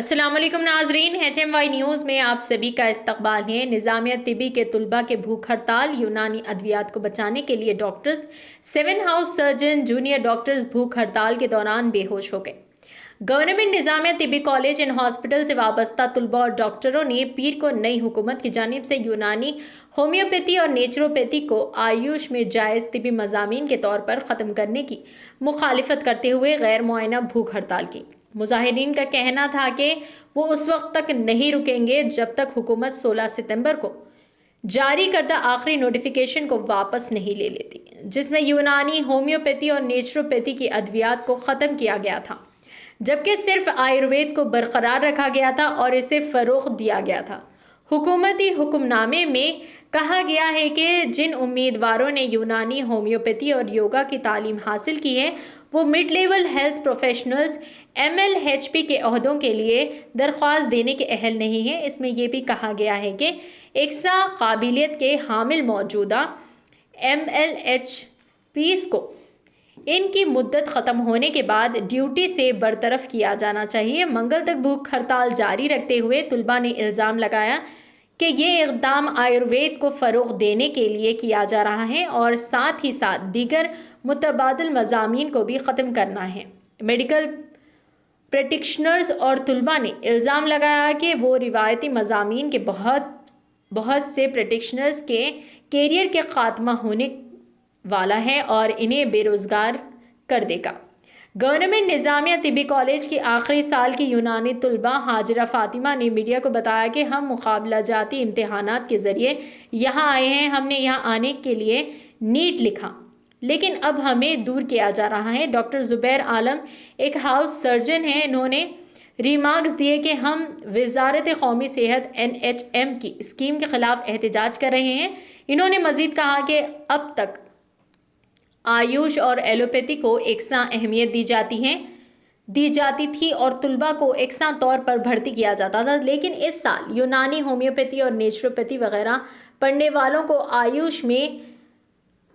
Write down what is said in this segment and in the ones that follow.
अस्सलामुअलैकुम नाजरीन, HMY news में आप सभी का इस्तकबाल है। निज़ामिया तिबी के तुलबा के भूख हड़ताल, यूनानी अद्वियात को बचाने के लिए doctors, 7 house surgeon, junior doctors भूख हड़ताल के दौरान बेहोश हो गए। Government Nizamia Tibbi college and hospital से वाबस्ता तुलबा और डॉक्टरों ने पीर को नई हुकूमत की जानिब से यूनानी, होम्योपैथी और नेचुरोपैथी को आयुष में जायज़ तिबी मज़ामीन के तौर पर ख़त्म करने की मुखालिफत करते हुए गैर मुआयना भूख हड़ताल की। मुजाहिरीन का कहना था कि वो उस वक्त तक नहीं रुकेंगे जब तक हुकूमत 16 सितंबर को जारी करदा आखिरी नोटिफिकेशन को वापस नहीं ले लेती, जिसमें यूनानी, होम्योपैथी और नेचुरोपैथी की अद्वियात को ख़त्म किया गया था, जबकि सिर्फ आयुर्वेद को बरकरार रखा गया था और इसे फ़रोग़ दिया गया था। हुकूमती हुक्मनामे में कहा गया है कि जिन उम्मीदवारों ने यूनानी, होम्योपैथी और योगा की तालीम हासिल की है वो mid level health professionals MLHP के ओहदों के लिए दरख्वास्त देने के अहल नहीं है। इसमें यह भी कहा गया है कि एकसा काबिलियत के हामिल मौजूदा MLHPs को इनकी मुद्दत ख़त्म होने के बाद ड्यूटी से बरतरफ किया जाना चाहिए। मंगल तक भूख हड़ताल जारी रखते हुए तुलबा ने इल्ज़ाम लगाया कि ये इक़दाम आयुर्वेद को फ़रोग़ देने के लिए किया जा रहा है और साथ ही साथ दीगर मुतबादिल मज़ामीन को भी ख़त्म करना है। मेडिकल प्रैक्टिशनर्स और तुलबा ने इल्ज़ाम लगाया कि वो रिवायती मज़ामीन के बहुत से प्रैक्टिशनर्स के कैरियर के ख़ात्मा होने वाला है और इन्हें बेरोज़गार कर देगा। गवर्नमेंट निज़ामिया तिबी कॉलेज की आखिरी साल की यूनानी तुलबा हाजिरा फ़ातिमा ने मीडिया को बताया कि हम मुकाबला जाती इम्तिहानात के ज़रिए यहाँ आए हैं। हमने यहाँ आने के लिए नीट लिखा, लेकिन अब हमें दूर किया जा रहा है। डॉक्टर ज़ुबैर आलम एक हाउस सर्जन हैं। इन्होंने रिमार्क्स दिए कि हम वज़ारत क़ौमी सेहत NHM की स्कीम के ख़िलाफ़ एहतजाज कर रहे हैं। इन्होंने मज़ीद कहा कि अब तक आयुष और एलोपैथी को एकसा अहमियत दी जाती थी और तुलबा को एकसा तौर पर भर्ती किया जाता था, लेकिन इस साल यूनानी, होम्योपैथी और नेचुरोपैथी वगैरह पढ़ने वालों को आयुष में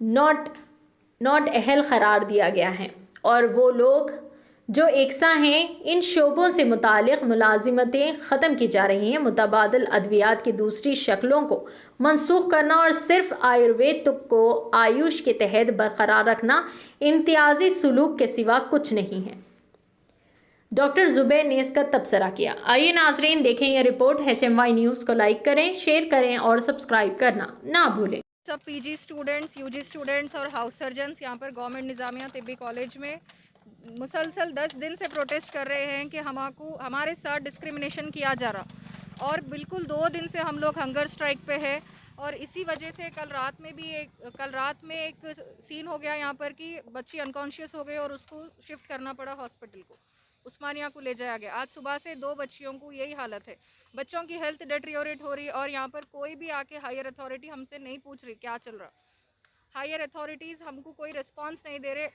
नॉट अहल करार दिया गया है और वो लोग जो एकसा हैं इन शोबों से मुतालिक मुलाजिमतें ख़त्म की जा रही हैं। मुतबादिल अद्वियात की दूसरी शक्लों को मनसूख करना और सिर्फ आयुर्वेद को आयुष के तहत बरकरार रखना इम्तियाजी सलूक के सिवा कुछ नहीं है। डॉक्टर ज़ुबैर ने इसका तबसरा किया। आइए नाजरीन देखें यह रिपोर्ट। HMY न्यूज़ को लाइक करें, शेयर करें और सब्सक्राइब करना ना भूलें। सब PG स्टूडेंट्स, UG स्टूडेंट्स और हाउस सर्जन्स यहाँ पर गवर्नमेंट निज़ामिया तिब्बी कॉलेज में मुसलसल 10 दिन से प्रोटेस्ट कर रहे हैं कि हमारे साथ डिस्क्रिमिनेशन किया जा रहा और बिल्कुल 2 दिन से हम लोग हंगर स्ट्राइक पे है। और इसी वजह से कल रात में एक सीन हो गया यहाँ पर कि बच्ची अनकॉन्शियस हो गई और उसको शिफ्ट करना पड़ा हॉस्पिटल को, उस्मानिया को ले जाया गया। आज सुबह से 2 बच्चियों को यही हालत है। बच्चों की हेल्थ डिटेरियोरेट हो रही और यहाँ पर कोई भी आके हायर अथॉरिटी हमसे नहीं पूछ रही क्या चल रहा। हायर अथॉरिटीज़ हमको कोई रिस्पांस नहीं दे रहे,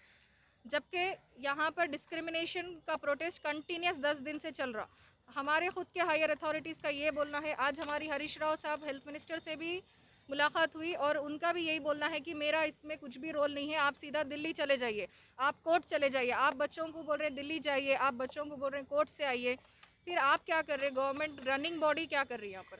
जबकि यहाँ पर डिस्क्रिमिनेशन का प्रोटेस्ट कंटिन्यूस 10 दिन से चल रहा। हमारे खुद के हायर अथॉरिटीज़ का ये बोलना है, आज हमारी हरीश राव साहब हेल्थ मिनिस्टर से भी मुलाकात हुई और उनका भी यही बोलना है कि मेरा इसमें कुछ भी रोल नहीं है, आप सीधा दिल्ली चले जाइए, आप कोर्ट चले जाइए। आप बच्चों को बोल रहे हैं दिल्ली जाइए, आप बच्चों को बोल रहे हैं कोर्ट से आइए, फिर आप क्या कर रहे हैं? गवर्नमेंट रनिंग बॉडी क्या कर रही है यहाँ पर?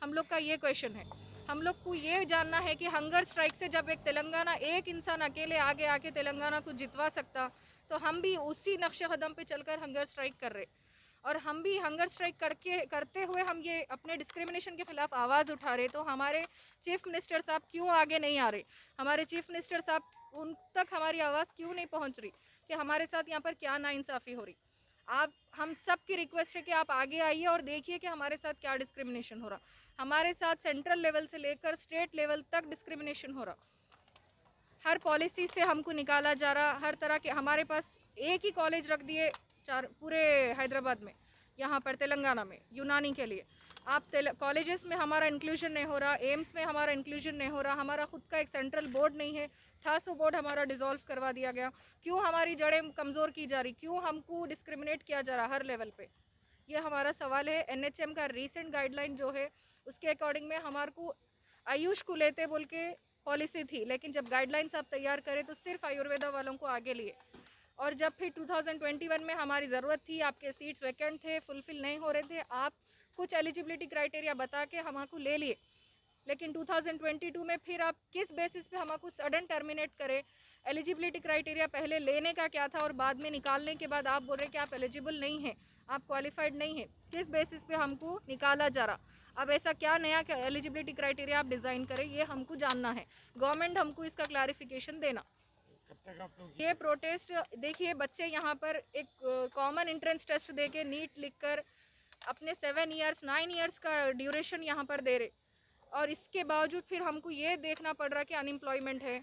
हम लोग का ये क्वेश्चन है। हम लोग को ये जानना है कि हंगर स्ट्राइक से जब एक इंसान अकेले आगे आके तेलंगाना को जितवा सकता, तो हम भी उसी नक्शे कदम पे चलकर हंगर स्ट्राइक कर रहे और हम भी हंगर स्ट्राइक करते हुए हम ये अपने डिस्क्रिमिनेशन के खिलाफ आवाज़ उठा रहे। तो हमारे चीफ मिनिस्टर साहब क्यों आगे नहीं आ रहे? हमारे चीफ मिनिस्टर साहब उन तक हमारी आवाज़ क्यों नहीं पहुंच रही कि हमारे साथ यहाँ पर क्या नाइंसाफ़ी हो रही? हम सब की रिक्वेस्ट है कि आप आगे आइए और देखिए कि हमारे साथ क्या डिस्क्रिमिनेशन हो रहा। हमारे साथ सेंट्रल लेवल से लेकर स्टेट लेवल तक डिस्क्रिमिनेशन हो रहा। हर पॉलिसी से हमको निकाला जा रहा, हर तरह के। हमारे पास एक ही कॉलेज रख दिए पूरे हैदराबाद में, यहाँ पर तेलंगाना में यूनानी के लिए। आप कॉलेजेस में हमारा इंक्लूजन नहीं हो रहा, एम्स में हमारा इंक्लूजन नहीं हो रहा। हमारा खुद का एक सेंट्रल बोर्ड नहीं है, ठासो बोर्ड हमारा डिसॉल्व करवा दिया गया। क्यों हमारी जड़ें कमज़ोर की जा रही? क्यों हमको डिस्क्रिमिनेट किया जा रहा हर लेवल पे? ये हमारा सवाल है। NHM का रीसेंट गाइडलाइन जो है उसके अकॉर्डिंग में हमारे को आयुष को लेते बोल के पॉलिसी थी, लेकिन जब गाइडलाइंस आप तैयार करें तो सिर्फ आयुर्वेदा वालों को आगे लिए और जब फिर 2021 में हमारी ज़रूरत थी, आपके सीट्स वैकेंट थे, फुलफ़िल नहीं हो रहे थे, आप कुछ एलिजिबिलिटी क्राइटेरिया बता के हमको ले लिए, लेकिन 2022 में फिर आप किस बेसिस पे हमको सडन टर्मिनेट करें? एलिजिबिलिटी क्राइटेरिया पहले लेने का क्या था और बाद में निकालने के बाद आप बोल रहे हैं कि आप एलिजिबल नहीं हैं, आप क्वालिफाइड नहीं हैं। किस बेसिस पे हमको निकाला जा रहा? अब ऐसा क्या नया एलिजिबिलिटी क्राइटेरिया आप डिज़ाइन करें, ये हमको जानना है। गवर्नमेंट हमको इसका क्लैरिफिकेशन देना। ये प्रोटेस्ट देखिए, बच्चे यहाँ पर एक कॉमन एंट्रेंस टेस्ट दे के नीट लिख कर अपने 7 ईयर्स 9 ईयर्स का ड्यूरेशन यहाँ पर दे रहे, और इसके बावजूद फिर हमको ये देखना पड़ रहा कि अनएम्प्लॉयमेंट है,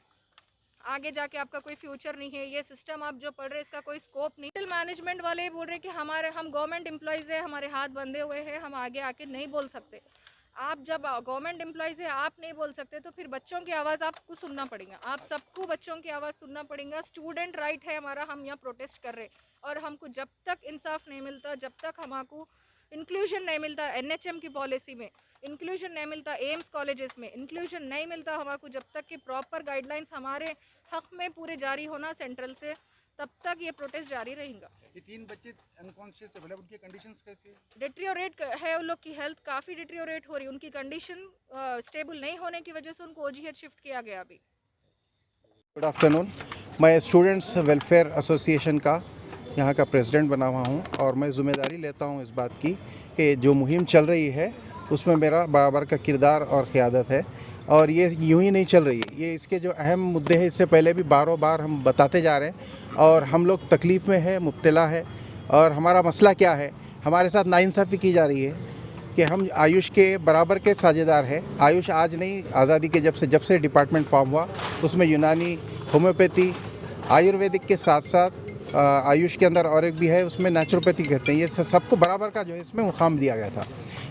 आगे जाके आपका कोई फ्यूचर नहीं है, ये सिस्टम आप जो पढ़ रहे हैं इसका कोई स्कोप नहीं। होटल मैनेजमेंट वाले बोल रहे कि हम गवर्नमेंट एम्प्लॉयज़ है, हमारे हाथ बंधे हुए हैं, हम आगे आके नहीं बोल सकते। आप जब गवर्नमेंट एम्प्लॉयज़ है, आप नहीं बोल सकते, तो फिर बच्चों की आवाज़ आपको सुनना पड़ेगा, आप सबको बच्चों की आवाज़ सुनना पड़ेगा। स्टूडेंट राइट है हमारा, हम यहाँ प्रोटेस्ट कर रहे हैं, और हमको जब तक इंसाफ नहीं मिलता, जब तक हमको इंक्लूजन नहीं मिलता NHM की पॉलिसी में, इंक्लूजन नहीं मिलता एम्स कॉलेजेस में, इंक्लूजन नहीं मिलता हमको, जब तक कि प्रॉपर गाइडलाइंस हमारे हक में पूरे जारी होना सेंट्रल से, तब तक ये प्रोटेस्ट जारी रहेगा। ये 3 बच्चे अनकॉन्शियस है, उनकी कंडीशंस कैसी है? डिट्रियोरेट है, उन लोग की हेल्थ काफ़ी डिट्रियोरेट हो रही है, उनकी कंडीशन स्टेबल नहीं होने की वजह से उनको OGH शिफ्ट किया गया अभी। Good afternoon. मैं स्टूडेंट्स वेलफेयर एसोसिएशन का यहाँ का प्रेसिडेंट बना हुआ हूँ, और मैं ज़िम्मेदारी लेता हूँ इस बात की कि जो मुहिम चल रही है उसमें मेरा बराबर का किरदार और क़ियादत है, और ये यूँ ही नहीं चल रही है। ये इसके जो अहम मुद्दे हैं इससे पहले भी बार हम बताते जा रहे हैं, और हम लोग तकलीफ़ में है, मुब्तला है। और हमारा मसला क्या है? हमारे साथ नाइंसाफ़ी की जा रही है कि हम आयुष के बराबर के साझेदार हैं। आयुष आज नहीं, आज़ादी के जब से डिपार्टमेंट फॉर्म हुआ उसमें यूनानी, होम्योपैथी, आयुर्वेदिक के साथ साथ आयुष के अंदर और एक भी है, उसमें नेचुरोपैथी कहते हैं। ये सबको बराबर का जो है इसमें मुकाम दिया गया था।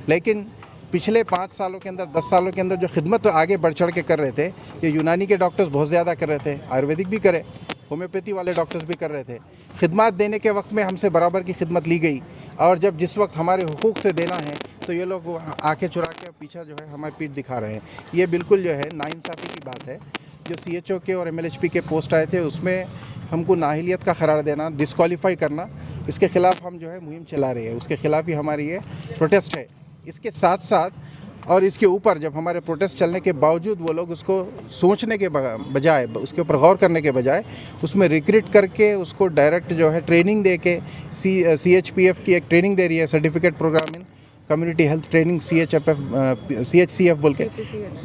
लेकिन पिछले 5 सालों के अंदर, 10 सालों के अंदर जो खिदमत तो आगे बढ़ चढ़ के कर रहे थे, ये यूनानी के डॉक्टर्स बहुत ज़्यादा कर रहे थे, आयुर्वेदिक भी करे, होम्योपैथी वाले डॉक्टर्स भी कर रहे थे। खिदमत देने के वक्त में हमसे बराबर की खिदमत ली गई, और जब जिस वक्त हमारे हुकूक से देना है तो ये लोग आँखें चुरा के पीछे जो है हमारी पीठ दिखा रहे हैं। ये बिल्कुल जो है नाइंसाफ़ी की बात है। जो CHO के और MLHP के पोस्ट आए थे उसमें हमको नाअहलियत का करार देना, डिस्क्वालीफाई करना, इसके ख़िलाफ़ हम जो है मुहिम चला रहे हैं। उसके ख़िलाफ़ ही हमारी ये प्रोटेस्ट है। इसके साथ साथ और इसके ऊपर जब हमारे प्रोटेस्ट चलने के बावजूद वो लोग उसको सोचने के बजाय, उसके ऊपर गौर करने के बजाय, उसमें रिक्रूट करके उसको डायरेक्ट जो है ट्रेनिंग दे के CHPF की एक ट्रेनिंग दे रही है, certificate programme in community health training, CHCF बोल के,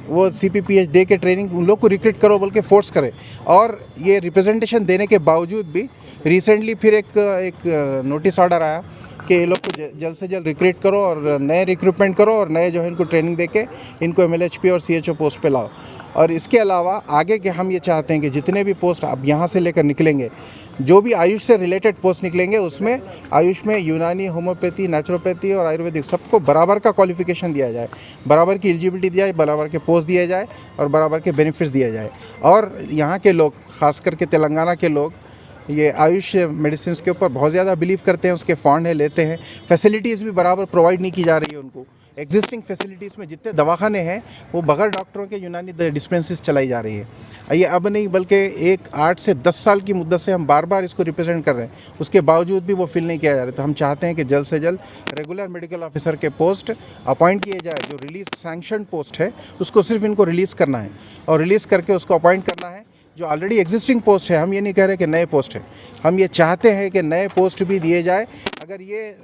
वो CPPH दे के ट्रेनिंग उन लोग को रिक्रूट करो बोल के फोर्स करे। और ये रिप्रेजेंटेशन देने के बावजूद भी रिसेंटली फिर एक नोटिस ऑर्डर आया कि ये लोग को जल्द से जल्द रिक्रूट करो और नए रिक्रूटमेंट करो, और नए जो है इनको ट्रेनिंग देके इनको MLHP और CHO पोस्ट पे लाओ। और इसके अलावा आगे के हम ये चाहते हैं कि जितने भी पोस्ट अब यहाँ से लेकर निकलेंगे, जो भी आयुष से रिलेटेड पोस्ट निकलेंगे, उसमें आयुष में यूनानी, होम्योपैथी, नेचुरोपैथी और आयुर्वेदिक सबको बराबर का क्वालिफिकेशन दिया जाए, बराबर की एलिजिबिलिटी दिया जाए, बराबर के पोस्ट दिए जाए और बराबर के बेनिफिट्स दिए जाए। और यहाँ के लोग, ख़ास करके तेलंगाना के लोग, ये आयुष मेडिसिन के ऊपर बहुत ज़्यादा बिलीव करते हैं, उसके फंड है, लेते हैं। फैसिलिटीज़ भी बराबर प्रोवाइड नहीं की जा रही है उनको। एग्जिस्टिंग फैसिलिटीज़ में जितने दवाखाने हैं वो बगैर डॉक्टरों के यूनानी डिस्पेंसरीज चलाई जा रही है। ये अब नहीं बल्कि 8 से 10 साल की मुद्दत से हम बार इसको रिप्रेजेंट कर रहे हैं, उसके बावजूद भी वो फिल नहीं किया जा रहा। तो हम चाहते हैं कि जल्द से जल्द रेगुलर मेडिकल ऑफिसर के पोस्ट अपॉइंट किए जाए। जो रिलीज सैंक्शन पोस्ट है उसको सिर्फ इनको रिलीज़ करना है, और रिलीज़ करके उसको अपॉइंट करना है। जो ऑलरेडी एग्जिस्टिंग पोस्ट है, हम ये नहीं कह रहे कि नए पोस्ट है, हम ये चाहते हैं कि नए पोस्ट भी दिए जाए। अगर ये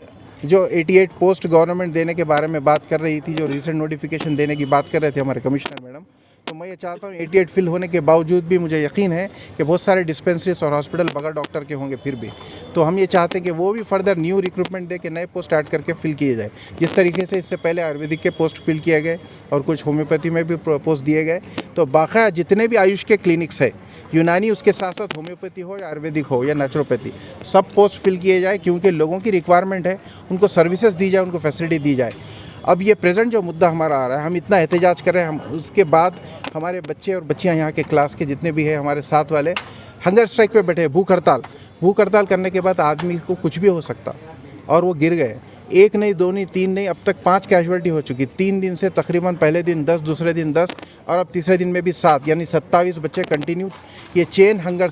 जो 88 पोस्ट गवर्नमेंट देने के बारे में बात कर रही थी, जो रिसेंट नोटिफिकेशन देने की बात कर रहे थे हमारे कमिश्नर मैडम, तो मैं ये चाहता हूँ 88 फिल होने के बावजूद भी मुझे यकीन है कि बहुत सारे डिस्पेंसरीज और हॉस्पिटल बगैर डॉक्टर के होंगे फिर भी। तो हम ये चाहते हैं कि वो भी फर्दर न्यू रिक्रूटमेंट दे के नए पोस्ट ऐड करके फिल किए जाए। जिस तरीके से इससे पहले आयुर्वेदिक के पोस्ट फिल किए गए और कुछ होम्योपैथी में भी पोस्ट दिए गए, तो बाकायदा जितने भी आयुष के क्लिनिक्स है, यूनानी उसके साथ साथ होम्योपैथी हो या आयुर्वेदिक हो या नेचुरोपैथी, सब पोस्ट फिल किए जाए, क्योंकि लोगों की रिक्वायरमेंट है, उनको सर्विसेज दी जाए, उनको फैसिलिटी दी जाए। अब ये प्रेजेंट जो मुद्दा हमारा आ रहा है, हम इतना एहतजाज कर रहे हैं, हम उसके बाद हमारे बच्चे और बच्चियां यहाँ के क्लास के जितने भी हैं हमारे साथ वाले हंगर स्ट्राइक पे बैठे, भूख हड़ताल करने के बाद आदमी को कुछ भी हो सकता, और वो गिर गए। 1 नहीं, 2 नहीं, 3 नहीं, अब तक 5 कैजुअल्टी हो चुकी। 3 दिन से तकरीबन पहले दिन 10, दूसरे दिन 10 और अब तीसरे दिन में भी 7, यानी 27 बच्चे कंटिन्यू। ये चेन हंगर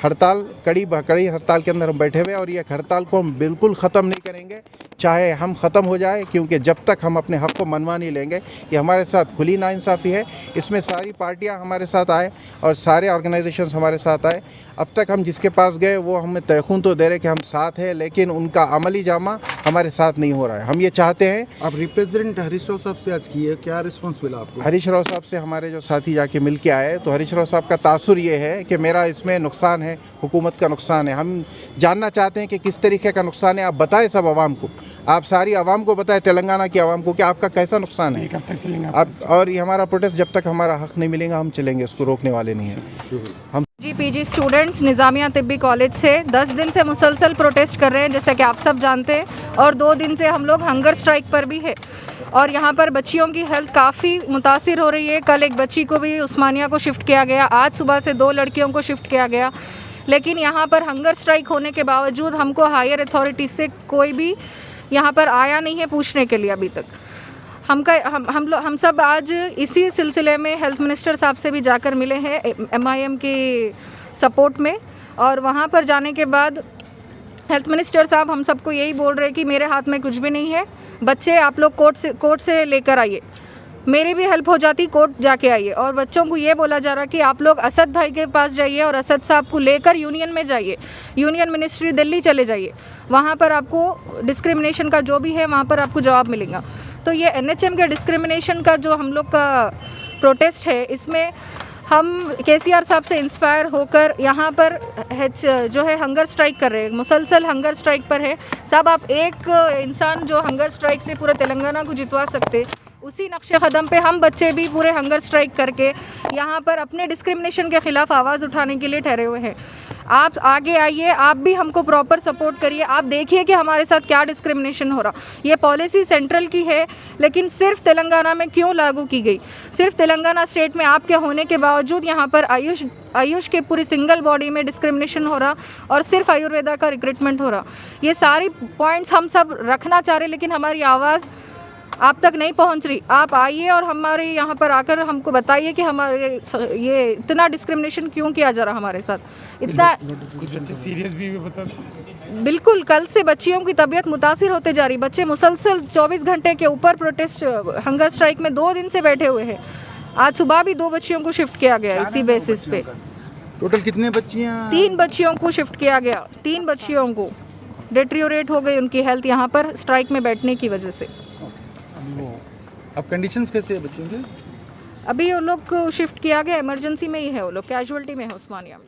हड़ताल कड़ी हड़ताल के अंदर हम बैठे हुए हैं और ये हड़ताल को हम बिल्कुल ख़त्म नहीं करेंगे, चाहे हम ख़त्म हो जाए, क्योंकि जब तक हम अपने हक़ को मनवा नहीं लेंगे, ये हमारे साथ खुली नाइंसाफ़ी है। इसमें सारी पार्टियां हमारे साथ आए और सारे ऑर्गेनाइजेशंस हमारे साथ आए। अब तक हम जिसके पास गए वो हमें तयख़ून तो दे रहे कि हम साथ हैं, लेकिन उनका अमली जामा हमारे साथ नहीं हो रहा है। हम ये चाहते हैं। आप रिप्रेजेंट हरीश राव साहब से आज किए, क्या रिस्पॉन्स मिला आपको? हरीश राव साहब से हमारे जो साथी जाके मिल के आए, तो हरीश राव साहब का तासुर ये है कि मेरा इसमें नुकसान है, हुकूमत का नुकसान है। हम जानना चाहते हैं कि किस तरीके का नुकसान है, आप बताएं सब आवाम को, आप सारी आवाम को बताएं, तेलंगाना की आवाम को, कि आपका कैसा नुकसान है। कब तक चलेंगे आप और ये हमारा प्रोटेस्ट जब तक हमारा हक़ नहीं मिलेगा हम चलेंगे, उसको रोकने वाले नहीं हैं हम। पीजी स्टूडेंट्स निज़ामिया तिब्बी कॉलेज से 10 दिन से मुसलसल प्रोटेस्ट कर रहे हैं, जैसा कि आप सब जानते हैं, और 2 दिन से हम लोग हंगर स्ट्राइक पर भी है। और यहाँ पर बच्चियों की हेल्थ काफ़ी मुतासिर हो रही है। कल एक बच्ची को भी उस्मानिया को शिफ्ट किया गया, आज सुबह से 2 लड़कियों को शिफ्ट किया गया। लेकिन यहाँ पर हंगर स्ट्राइक होने के बावजूद हमको हायर अथॉरिटी से कोई भी यहाँ पर आया नहीं है पूछने के लिए अभी तक। हम सब आज इसी सिलसिले में हेल्थ मिनिस्टर साहब से भी जाकर मिले हैं MIM की सपोर्ट में, और वहाँ पर जाने के बाद हेल्थ मिनिस्टर साहब हम सबको यही बोल रहे हैं कि मेरे हाथ में कुछ भी नहीं है, बच्चे आप लोग कोर्ट से लेकर आइए, मेरी भी हेल्प हो जाती, कोर्ट जाके आइए। और बच्चों को ये बोला जा रहा कि आप लोग असद भाई के पास जाइए और असद साहब को लेकर यूनियन में जाइए, यूनियन मिनिस्ट्री दिल्ली चले जाइए, वहाँ पर आपको डिस्क्रिमिनेशन का जो भी है वहाँ पर आपको जवाब मिलेगा। तो ये NHM के डिस्क्रिमिनेशन का जो हम लोग का प्रोटेस्ट है, इसमें हम KCR साहब से इंस्पायर होकर यहाँ पर जो है हंगर स्ट्राइक कर रहे हैं, मुसलसल हंगर स्ट्राइक पर है। साहब आप एक इंसान जो हंगर स्ट्राइक से पूरे तेलंगाना को जितवा सकते, उसी नक्शे कदम पे हम बच्चे भी पूरे हंगर स्ट्राइक करके यहाँ पर अपने डिस्क्रिमिनेशन के ख़िलाफ़ आवाज़ उठाने के लिए ठहरे हुए हैं। आप आगे आइए, आप भी हमको प्रॉपर सपोर्ट करिए, आप देखिए कि हमारे साथ क्या डिस्क्रिमिनेशन हो रहा। ये पॉलिसी सेंट्रल की है, लेकिन सिर्फ तेलंगाना में क्यों लागू की गई? सिर्फ तेलंगाना स्टेट में आपके होने के बावजूद यहाँ पर आयुष के पूरी सिंगल बॉडी में डिस्क्रिमिनेशन हो रहा और सिर्फ आयुर्वेदा का रिक्रूटमेंट हो रहा। ये सारी पॉइंट्स हम सब रखना चाह रहे, लेकिन हमारी आवाज़ आप तक नहीं पहुंच रही। आप आइए और हमारे यहाँ पर आकर हमको बताइए कि हमारे ये इतना डिस्क्रिमिनेशन क्यों किया जा रहा हमारे साथ, इतना कुछ बच्चे सीरियस भी बता। बिल्कुल, कल से बच्चियों की तबीयत मुतासिर होते जा रही। बच्चे मुसलसल 24 घंटे के ऊपर प्रोटेस्ट हंगर स्ट्राइक में 2 दिन से बैठे हुए हैं। आज सुबह भी 2 बच्चियों को शिफ्ट किया गया इसी बेसिस पे। टोटल कितने बच्चियाँ? 3 बच्चियों को शिफ्ट किया गया। 3 बच्चियों को डिटेरियोरेट हो गई उनकी हेल्थ यहाँ पर स्ट्राइक में बैठने की वजह से। अब कंडीशंस कैसे है बच्चों के? अभी वो लोग को शिफ्ट किया गया, इमरजेंसी में ही है, वो लोग कैजुअल्टी में है उस्मानिया में।